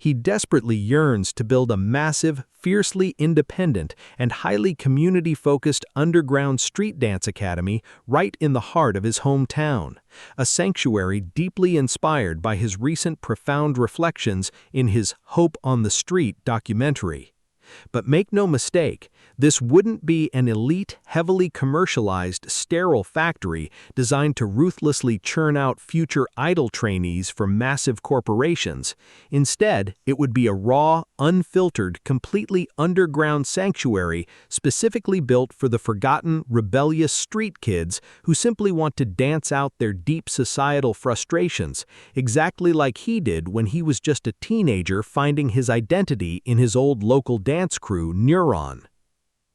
He desperately yearns to build a massive, fiercely independent, and highly community-focused underground street dance academy right in the heart of his hometown, a sanctuary deeply inspired by his recent profound reflections in his Hope on the Street documentary. But make no mistake, this wouldn't be an elite, heavily commercialized, sterile factory designed to ruthlessly churn out future idol trainees for massive corporations. Instead, it would be a raw, unfiltered, completely underground sanctuary specifically built for the forgotten, rebellious street kids who simply want to dance out their deep societal frustrations, exactly like he did when he was just a teenager finding his identity in his old local dance crew, Yearn.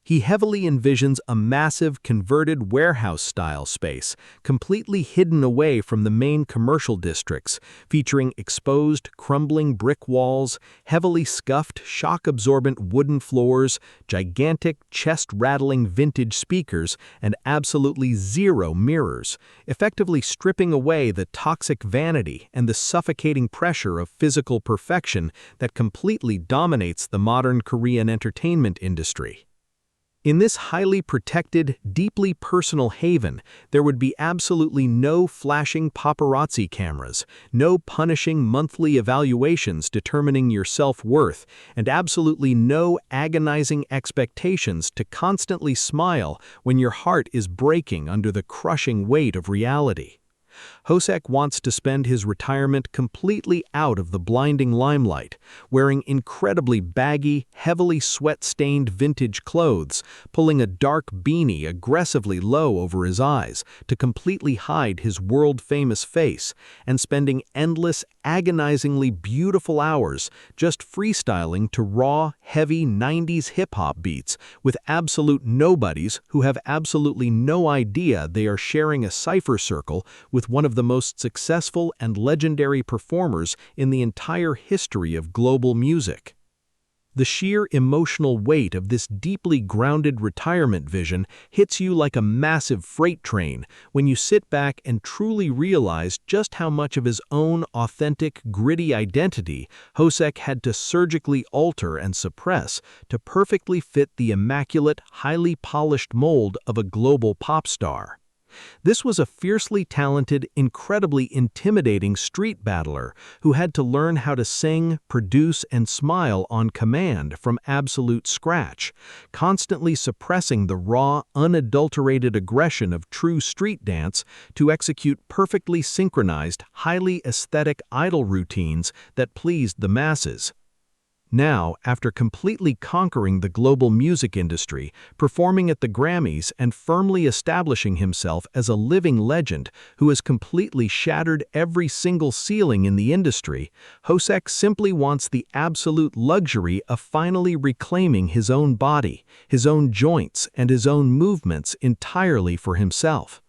He heavily envisions a massive, converted warehouse-style space, completely hidden away from the main commercial districts, featuring exposed, crumbling brick walls, heavily scuffed, shock-absorbent wooden floors, gigantic, chest-rattling vintage speakers, and absolutely zero mirrors, effectively stripping away the toxic vanity and the suffocating pressure of physical perfection that completely dominates the modern Korean entertainment industry. In this highly protected, deeply personal haven, there would be absolutely no flashing paparazzi cameras, no punishing monthly evaluations determining your self-worth, and absolutely no agonizing expectations to constantly smile when your heart is breaking under the crushing weight of reality. Hosek wants to spend his retirement completely out of the blinding limelight, wearing incredibly baggy, heavily sweat-stained vintage clothes, pulling a dark beanie aggressively low over his eyes to completely hide his world-famous face, and spending endless, agonizingly beautiful hours just freestyling to raw, heavy 90s hip-hop beats with absolute nobodies who have absolutely no idea they are sharing a cipher circle with one of the most successful and legendary performers in the entire history of global music. The sheer emotional weight of this deeply grounded retirement vision hits you like a massive freight train when you sit back and truly realize just how much of his own authentic, gritty identity Hosek had to surgically alter and suppress to perfectly fit the immaculate, highly polished mold of a global pop star. This was a fiercely talented, incredibly intimidating street battler who had to learn how to sing, produce, and smile on command from absolute scratch, constantly suppressing the raw, unadulterated aggression of true street dance to execute perfectly synchronized, highly aesthetic idol routines that pleased the masses. Now, after completely conquering the global music industry, performing at the Grammys, and firmly establishing himself as a living legend who has completely shattered every single ceiling in the industry, Hosek simply wants the absolute luxury of finally reclaiming his own body, his own joints, and his own movements entirely for himself.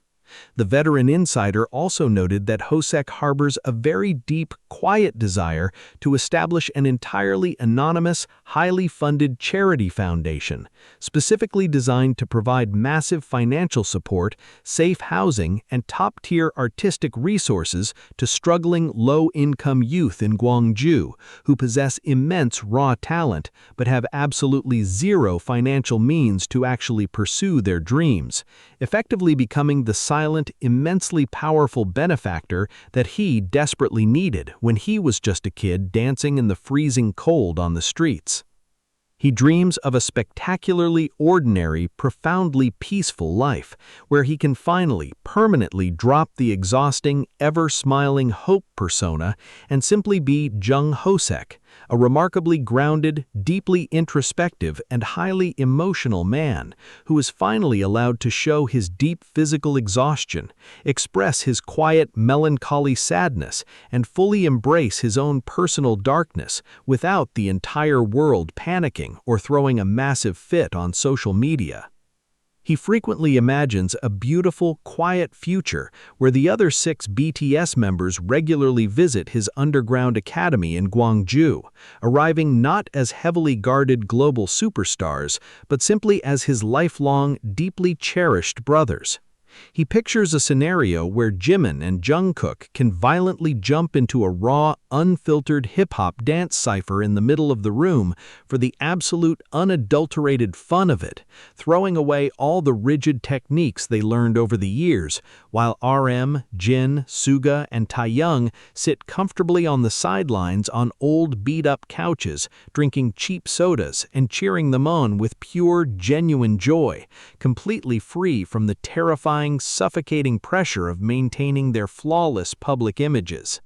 The veteran insider also noted that Hosek harbors a very deep, quiet desire to establish an entirely anonymous, highly funded charity foundation, specifically designed to provide massive financial support, safe housing, and top-tier artistic resources to struggling low-income youth in Gwangju who possess immense raw talent but have absolutely zero financial means to actually pursue their dreams, effectively becoming the silent, immensely powerful benefactor that he desperately needed when he was just a kid dancing in the freezing cold on the streets. He dreams of a spectacularly ordinary, profoundly peaceful life, where he can finally, permanently drop the exhausting, ever-smiling hope persona and simply be Jung Hosek, a remarkably grounded, deeply introspective, and highly emotional man who is finally allowed to show his deep physical exhaustion, express his quiet, melancholy sadness, and fully embrace his own personal darkness without the entire world panicking or throwing a massive fit on social media. He frequently imagines a beautiful, quiet future where the other 6 BTS members regularly visit his underground academy in Gwangju, arriving not as heavily guarded global superstars, but simply as his lifelong, deeply cherished brothers. He pictures a scenario where Jimin and Jungkook can violently jump into a raw, unfiltered hip-hop dance cipher in the middle of the room for the absolute unadulterated fun of it, throwing away all the rigid techniques they learned over the years, while RM, Jin, Suga, and Taehyung sit comfortably on the sidelines on old beat-up couches, drinking cheap sodas and cheering them on with pure, genuine joy, completely free from the terrifying, suffocating pressure of maintaining their flawless public images.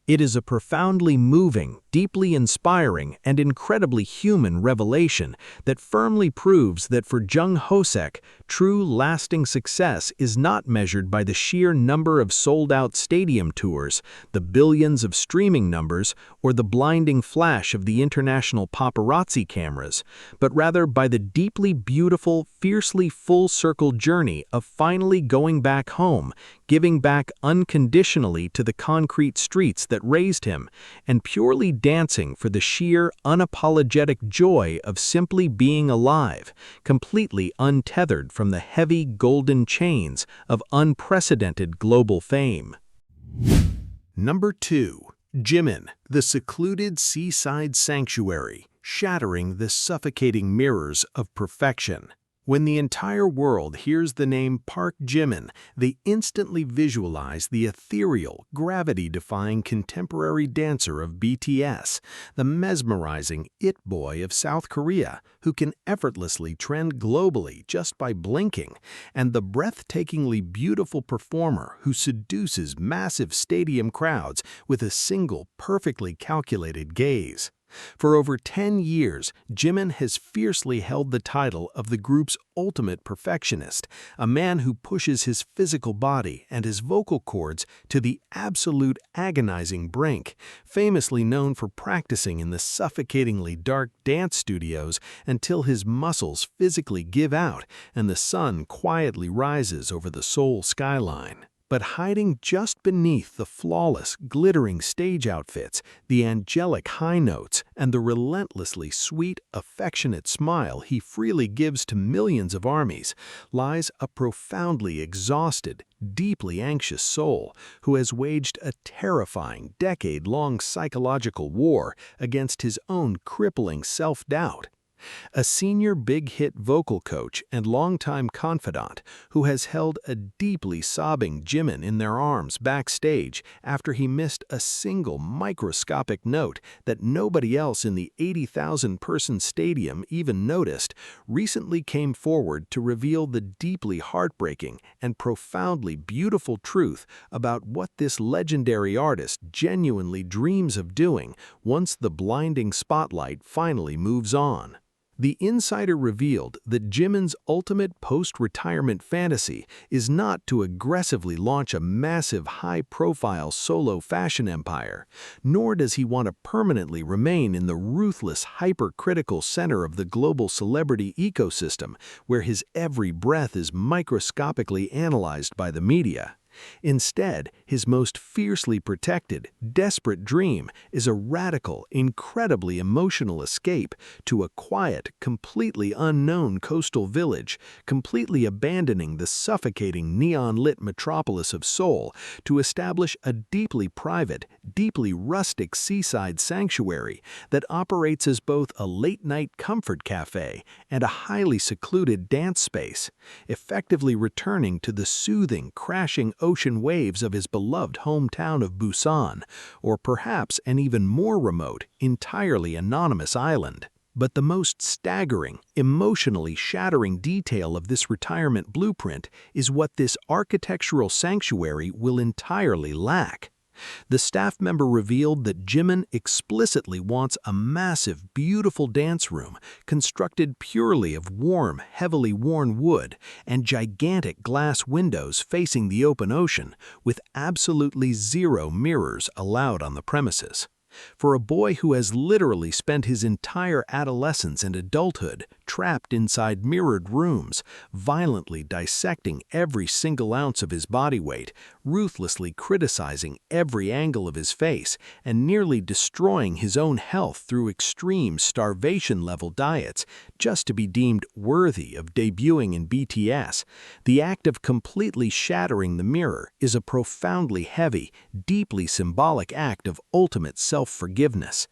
It is a profoundly moving, deeply inspiring, and incredibly human revelation that firmly proves that for Jung Hosek, true lasting success is not measured by the sheer number of sold-out stadium tours, the billions of streaming numbers, or the blinding flash of the international paparazzi cameras, but rather by the deeply beautiful, fiercely full-circle journey of finally going back home, giving back unconditionally to the concrete streets that raised him, and purely dancing for the sheer, unapologetic joy of simply being alive, completely untethered from the heavy golden chains of unprecedented global fame. Number 2. Jimin, the secluded seaside sanctuary, shattering the suffocating mirrors of perfection. When the entire world hears the name Park Jimin, they instantly visualize the ethereal, gravity-defying contemporary dancer of BTS, the mesmerizing it boy of South Korea, who can effortlessly trend globally just by blinking, and the breathtakingly beautiful performer who seduces massive stadium crowds with a single, perfectly calculated gaze. For over 10 years, Jimin has fiercely held the title of the group's ultimate perfectionist, a man who pushes his physical body and his vocal cords to the absolute agonizing brink, famously known for practicing in the suffocatingly dark dance studios until his muscles physically give out and the sun quietly rises over the Seoul skyline. But hiding just beneath the flawless, glittering stage outfits, the angelic high notes, and the relentlessly sweet, affectionate smile he freely gives to millions of armies, lies a profoundly exhausted, deeply anxious soul who has waged a terrifying, decade-long psychological war against his own crippling self-doubt. A senior BigHit vocal coach and longtime confidant who has held a deeply sobbing Jimin in their arms backstage after he missed a single microscopic note that nobody else in the 80,000-person stadium even noticed, recently came forward to reveal the deeply heartbreaking and profoundly beautiful truth about what this legendary artist genuinely dreams of doing once the blinding spotlight finally moves on. The insider revealed that Jimin's ultimate post-retirement fantasy is not to aggressively launch a massive high-profile solo fashion empire, nor does he want to permanently remain in the ruthless, hypercritical center of the global celebrity ecosystem where his every breath is microscopically analyzed by the media. Instead, his most fiercely protected, desperate dream is a radical, incredibly emotional escape to a quiet, completely unknown coastal village, completely abandoning the suffocating neon-lit metropolis of Seoul to establish a deeply private, deeply rustic seaside sanctuary that operates as both a late-night comfort cafe and a highly secluded dance space, effectively returning to the soothing, crashing ocean waves of his beloved hometown of Busan, or perhaps an even more remote, entirely anonymous island. But the most staggering, emotionally shattering detail of this retirement blueprint is what this architectural sanctuary will entirely lack. The staff member revealed that Jimin explicitly wants a massive, beautiful dance room constructed purely of warm, heavily worn wood and gigantic glass windows facing the open ocean, with absolutely zero mirrors allowed on the premises. For a boy who has literally spent his entire adolescence and adulthood trapped inside mirrored rooms, violently dissecting every single ounce of his body weight, ruthlessly criticizing every angle of his face, and nearly destroying his own health through extreme starvation-level diets just to be deemed worthy of debuting in BTS, the act of completely shattering the mirror is a profoundly heavy, deeply symbolic act of ultimate self-forgiveness.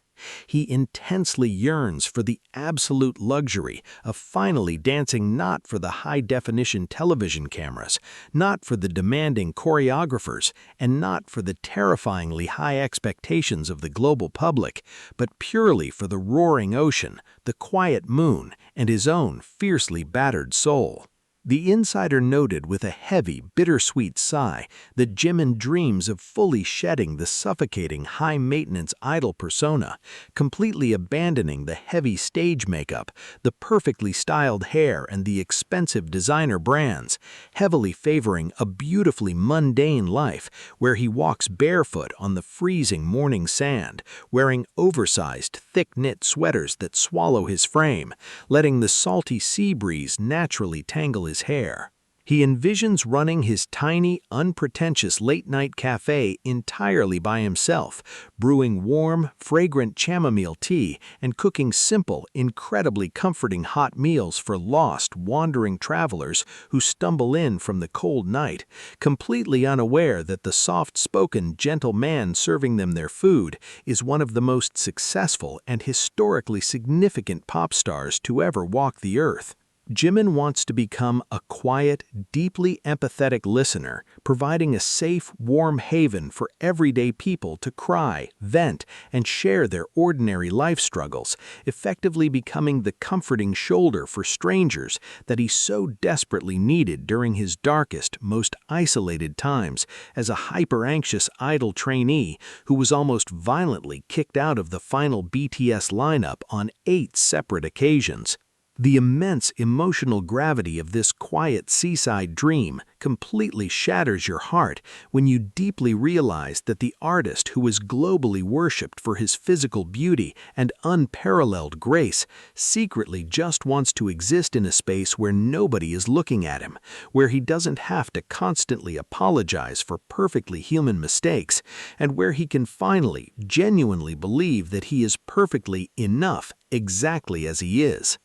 He intensely yearns for the absolute luxury of finally dancing not for the high-definition television cameras, not for the demanding choreographers, and not for the terrifyingly high expectations of the global public, but purely for the roaring ocean, the quiet moon, and his own fiercely battered soul. The insider noted with a heavy, bittersweet sigh that Jimin dreams of fully shedding the suffocating, high-maintenance idol persona, completely abandoning the heavy stage makeup, the perfectly styled hair, and the expensive designer brands, heavily favoring a beautifully mundane life where he walks barefoot on the freezing morning sand, wearing oversized, thick-knit sweaters that swallow his frame, letting the salty sea breeze naturally tangle his hair. He envisions running his tiny, unpretentious late-night cafe entirely by himself, brewing warm, fragrant chamomile tea and cooking simple, incredibly comforting hot meals for lost, wandering travelers who stumble in from the cold night, completely unaware that the soft-spoken, gentle man serving them their food is one of the most successful and historically significant pop stars to ever walk the earth. Jimin wants to become a quiet, deeply empathetic listener, providing a safe, warm haven for everyday people to cry, vent, and share their ordinary life struggles, effectively becoming the comforting shoulder for strangers that he so desperately needed during his darkest, most isolated times as a hyper-anxious idol trainee who was almost violently kicked out of the final BTS lineup on 8 separate occasions. The immense emotional gravity of this quiet seaside dream completely shatters your heart when you deeply realize that the artist who is globally worshipped for his physical beauty and unparalleled grace secretly just wants to exist in a space where nobody is looking at him, where he doesn't have to constantly apologize for perfectly human mistakes, and where he can finally, genuinely believe that he is perfectly enough exactly as he is.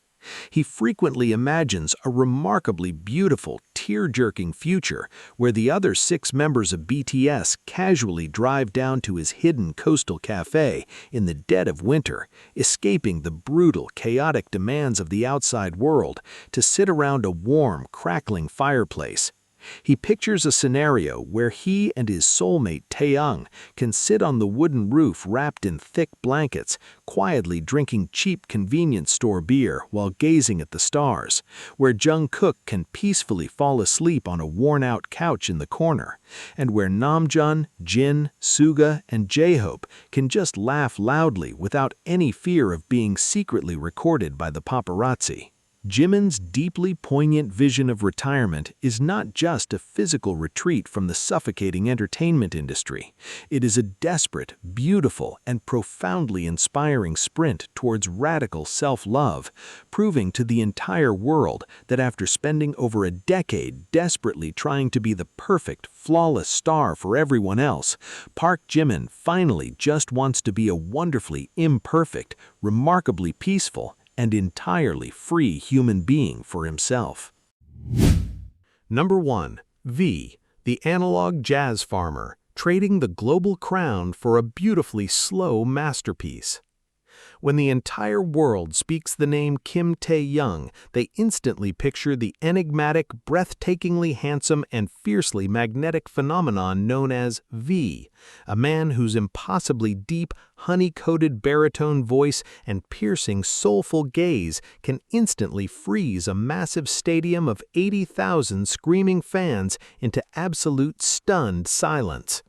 He frequently imagines a remarkably beautiful, tear-jerking future where the other 6 members of BTS casually drive down to his hidden coastal cafe in the dead of winter, escaping the brutal, chaotic demands of the outside world to sit around a warm, crackling fireplace. He pictures a scenario where he and his soulmate Taehyung can sit on the wooden roof wrapped in thick blankets, quietly drinking cheap convenience store beer while gazing at the stars, where Jungkook can peacefully fall asleep on a worn-out couch in the corner, and where Namjoon, Jin, Suga, and J-Hope can just laugh loudly without any fear of being secretly recorded by the paparazzi. Jimin's deeply poignant vision of retirement is not just a physical retreat from the suffocating entertainment industry. It is a desperate, beautiful, and profoundly inspiring sprint towards radical self-love, proving to the entire world that after spending over a decade desperately trying to be the perfect, flawless star for everyone else, Park Jimin finally just wants to be a wonderfully imperfect, remarkably peaceful, and entirely free human being for himself. Number 1. V, the analog jazz farmer, trading the global crown for a beautifully slow masterpiece. When the entire world speaks the name Kim Taehyung, they instantly picture the enigmatic, breathtakingly handsome, and fiercely magnetic phenomenon known as V, a man whose impossibly deep, honey-coated baritone voice and piercing, soulful gaze can instantly freeze a massive stadium of 80,000 screaming fans into absolute stunned silence.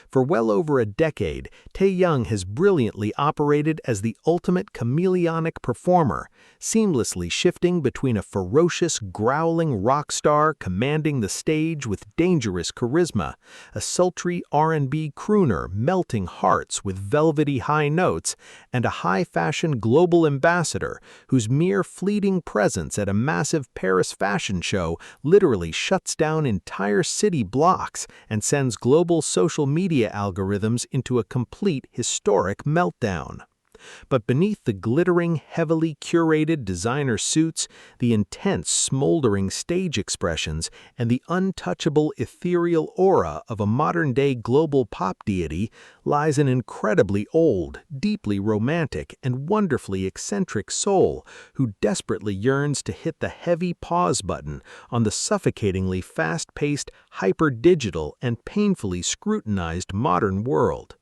For well over a decade, Taehyung has brilliantly operated as the ultimate chameleonic performer, seamlessly shifting between a ferocious, growling rock star commanding the stage with dangerous charisma, a sultry R&B crooner melting hearts with velvety high notes, and a high-fashion global ambassador whose mere fleeting presence at a massive Paris fashion show literally shuts down entire city blocks and sends global social media algorithms into a complete historic meltdown. But beneath the glittering, heavily curated designer suits, the intense, smoldering stage expressions, and the untouchable ethereal aura of a modern-day global pop deity lies an incredibly old, deeply romantic, and wonderfully eccentric soul who desperately yearns to hit the heavy pause button on the suffocatingly fast-paced, hyper-digital, and painfully scrutinized modern world.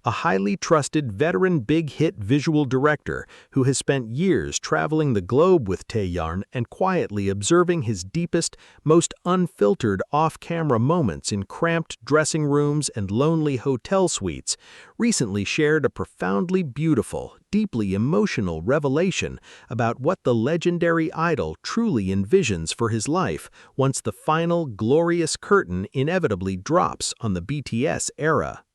A highly trusted veteran BigHit visual director who has spent years traveling the globe with Taehyung and quietly observing his deepest, most unfiltered off-camera moments in cramped dressing rooms and lonely hotel suites, recently shared a profoundly beautiful, deeply emotional revelation about what the legendary idol truly envisions for his life once the final, glorious curtain inevitably drops on the BTS era.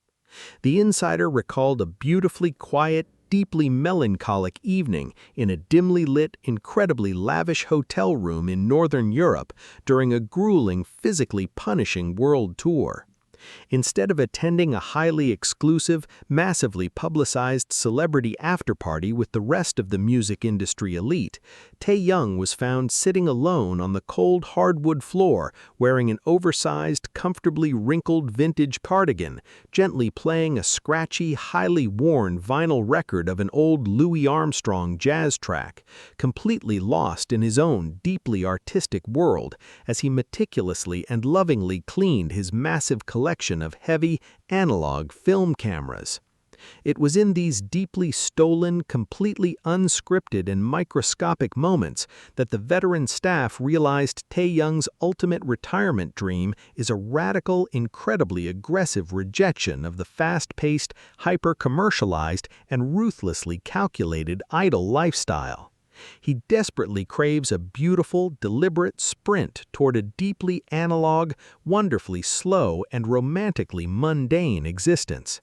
The insider recalled a beautifully quiet, deeply melancholic evening in a dimly lit, incredibly lavish hotel room in Northern Europe during a grueling, physically punishing world tour. Instead of attending a highly exclusive, massively publicized celebrity afterparty with the rest of the music industry elite, Taehyung was found sitting alone on the cold hardwood floor wearing an oversized, comfortably wrinkled vintage cardigan, gently playing a scratchy, highly worn vinyl record of an old Louis Armstrong jazz track, completely lost in his own deeply artistic world as he meticulously and lovingly cleaned his massive collection of heavy, analog film cameras. It was in these deeply stolen, completely unscripted and microscopic moments that the veteran staff realized Taehyung's ultimate retirement dream is a radical, incredibly aggressive rejection of the fast-paced, hyper-commercialized, and ruthlessly calculated idol lifestyle. He desperately craves a beautiful, deliberate sprint toward a deeply analog, wonderfully slow, and romantically mundane existence.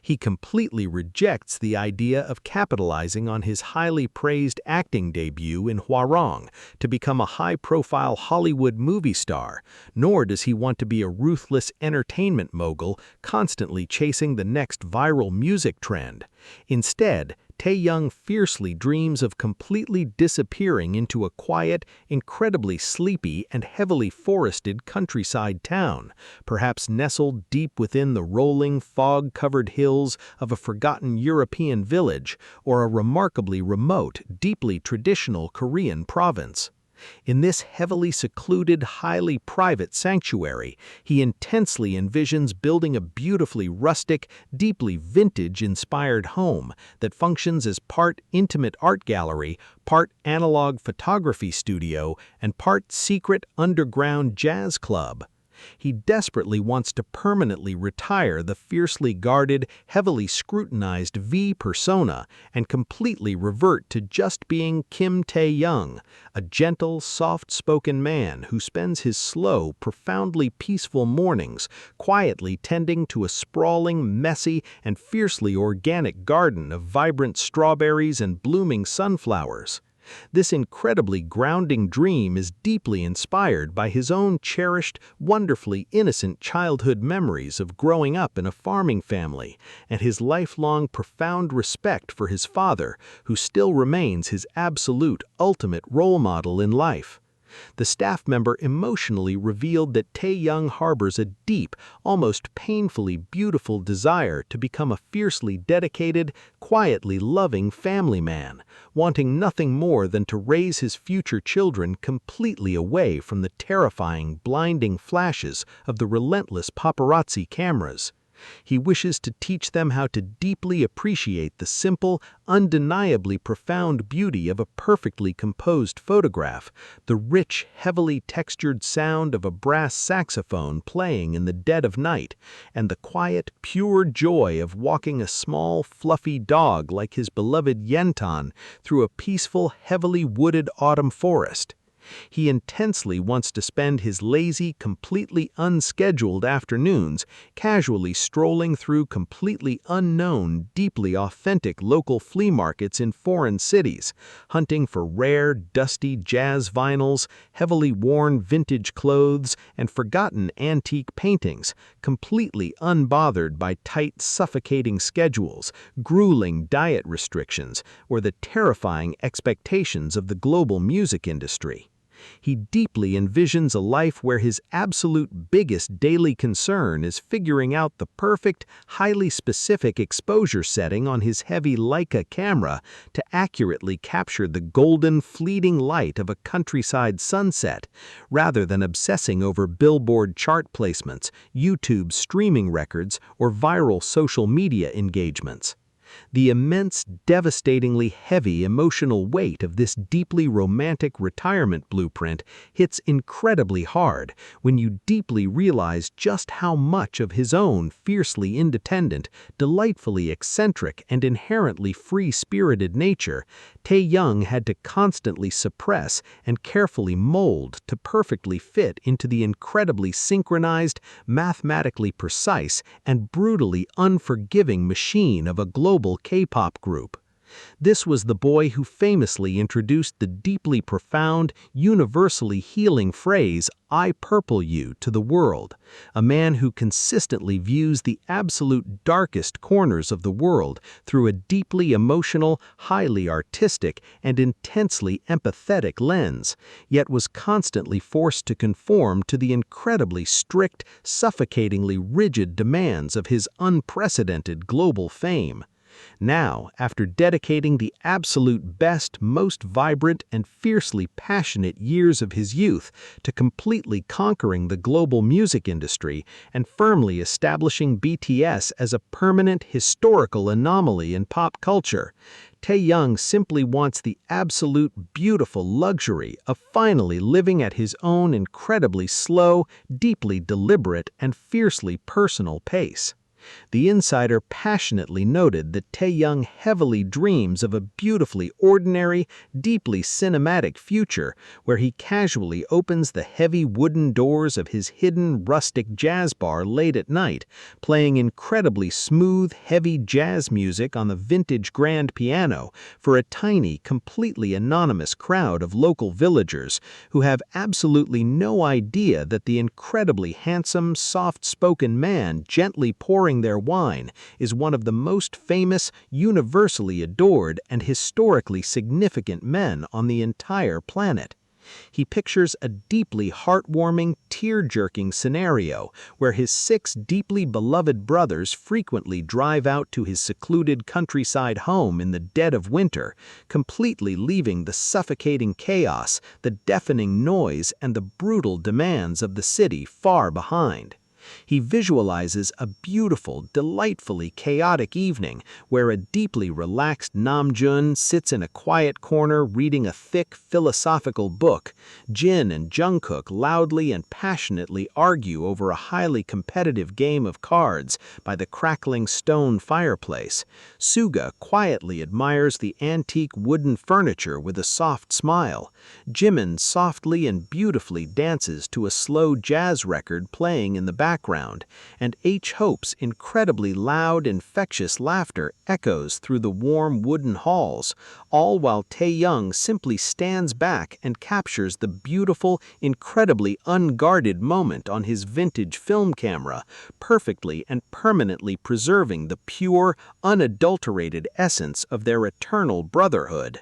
He completely rejects the idea of capitalizing on his highly praised acting debut in Hwarang to become a high-profile Hollywood movie star, nor does he want to be a ruthless entertainment mogul constantly chasing the next viral music trend. Instead, Taehyung fiercely dreams of completely disappearing into a quiet, incredibly sleepy, and heavily forested countryside town, perhaps nestled deep within the rolling, fog-covered hills of a forgotten European village or a remarkably remote, deeply traditional Korean province. In this heavily secluded, highly private sanctuary, he intensely envisions building a beautifully rustic, deeply vintage-inspired home that functions as part intimate art gallery, part analog photography studio, and part secret underground jazz club. He desperately wants to permanently retire the fiercely guarded, heavily scrutinized V persona and completely revert to just being Kim Taehyung, a gentle, soft-spoken man who spends his slow, profoundly peaceful mornings quietly tending to a sprawling, messy, and fiercely organic garden of vibrant strawberries and blooming sunflowers. This incredibly grounding dream is deeply inspired by his own cherished, wonderfully innocent childhood memories of growing up in a farming family and his lifelong profound respect for his father, who still remains his absolute ultimate role model in life. The staff member emotionally revealed that Taehyung harbors a deep, almost painfully beautiful desire to become a fiercely dedicated, quietly loving family man, wanting nothing more than to raise his future children completely away from the terrifying, blinding flashes of the relentless paparazzi cameras. He wishes to teach them how to deeply appreciate the simple, undeniably profound beauty of a perfectly composed photograph, the rich, heavily textured sound of a brass saxophone playing in the dead of night, and the quiet, pure joy of walking a small, fluffy dog like his beloved Yearn through a peaceful, heavily wooded autumn forest. He intensely wants to spend his lazy, completely unscheduled afternoons casually strolling through completely unknown, deeply authentic local flea markets in foreign cities, hunting for rare, dusty jazz vinyls, heavily worn vintage clothes, and forgotten antique paintings, completely unbothered by tight, suffocating schedules, grueling diet restrictions, or the terrifying expectations of the global music industry. He deeply envisions a life where his absolute biggest daily concern is figuring out the perfect, highly specific exposure setting on his heavy Leica camera to accurately capture the golden, fleeting light of a countryside sunset, rather than obsessing over Billboard chart placements, YouTube streaming records, or viral social media engagements. The immense, devastatingly heavy emotional weight of this deeply romantic retirement blueprint hits incredibly hard when you deeply realize just how much of his own fiercely independent, delightfully eccentric, and inherently free-spirited nature Taehyung had to constantly suppress and carefully mold to perfectly fit into the incredibly synchronized, mathematically precise, and brutally unforgiving machine of a global K-pop group. This was the boy who famously introduced the deeply profound, universally healing phrase, "I purple you," to the world, a man who consistently views the absolute darkest corners of the world through a deeply emotional, highly artistic, and intensely empathetic lens, yet was constantly forced to conform to the incredibly strict, suffocatingly rigid demands of his unprecedented global fame. Now, after dedicating the absolute best, most vibrant, and fiercely passionate years of his youth to completely conquering the global music industry and firmly establishing BTS as a permanent historical anomaly in pop culture, Taehyung simply wants the absolute beautiful luxury of finally living at his own incredibly slow, deeply deliberate, and fiercely personal pace. The insider passionately noted that Taehyung heavily dreams of a beautifully ordinary, deeply cinematic future where he casually opens the heavy wooden doors of his hidden rustic jazz bar late at night, playing incredibly smooth, heavy jazz music on the vintage grand piano for a tiny, completely anonymous crowd of local villagers who have absolutely no idea that the incredibly handsome, soft-spoken man gently pouring their wine is one of the most famous, universally adored, and historically significant men on the entire planet. He pictures a deeply heartwarming, tear-jerking scenario where his 6 deeply beloved brothers frequently drive out to his secluded countryside home in the dead of winter, completely leaving the suffocating chaos, the deafening noise, and the brutal demands of the city far behind. He visualizes a beautiful, delightfully chaotic evening where a deeply relaxed Namjoon sits in a quiet corner reading a thick, philosophical book. Jin and Jungkook loudly and passionately argue over a highly competitive game of cards by the crackling stone fireplace. Suga quietly admires the antique wooden furniture with a soft smile. Jimin softly and beautifully dances to a slow jazz record playing in the background, and H. Hope's incredibly loud, infectious laughter echoes through the warm wooden halls, all while Taehyung simply stands back and captures the beautiful, incredibly unguarded moment on his vintage film camera, perfectly and permanently preserving the pure, unadulterated essence of their eternal brotherhood.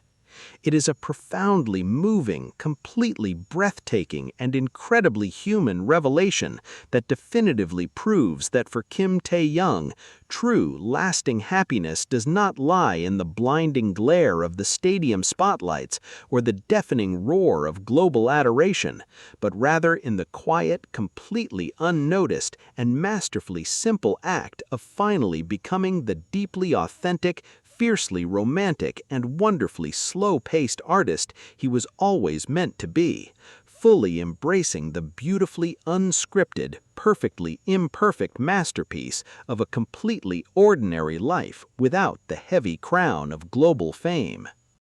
It is a profoundly moving, completely breathtaking, and incredibly human revelation that definitively proves that for Kim Taehyung, true, lasting happiness does not lie in the blinding glare of the stadium spotlights or the deafening roar of global adoration, but rather in the quiet, completely unnoticed, and masterfully simple act of finally becoming the deeply authentic, fiercely romantic, and wonderfully slow-paced artist he was always meant to be, fully embracing the beautifully unscripted, perfectly imperfect masterpiece of a completely ordinary life without the heavy crown of global fame.